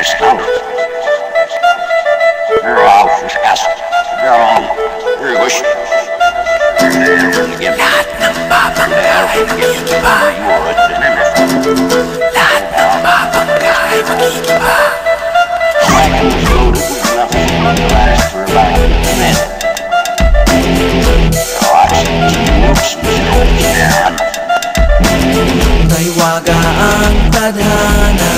Lahat ng babangkay mag-iiba. Lahat ng babangkay mag-iiba. May waga ang tadhana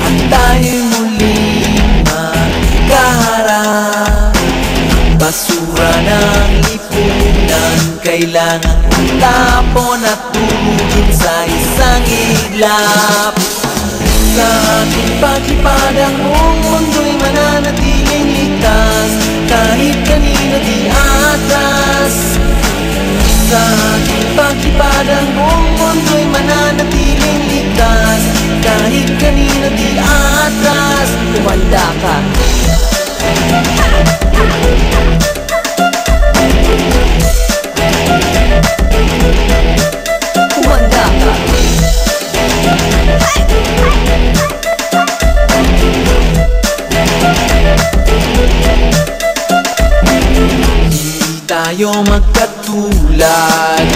at tayo'y muling magkaharap. Basura ng lipunan kailangan tapon at tulugin sa isang iglap. Sa ating paglipad ang buong mundo'y mananatiling ligtas, kahit kanino di atras. Sa ating paglipad ang buong mundo'y mananatiling ligtas, kahit kanino di atras. Tumanda ka. Kumanda ka. Hindi tayo magkatulad,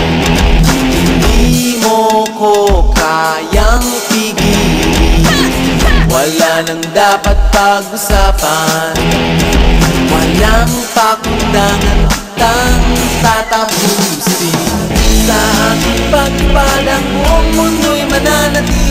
hindi mo ko kayang pigilin. Wala nang dapat pag-usapan, walang pakundangan kitang tatapusin. Sa aking paglipad ang buong mundo'y mananatiling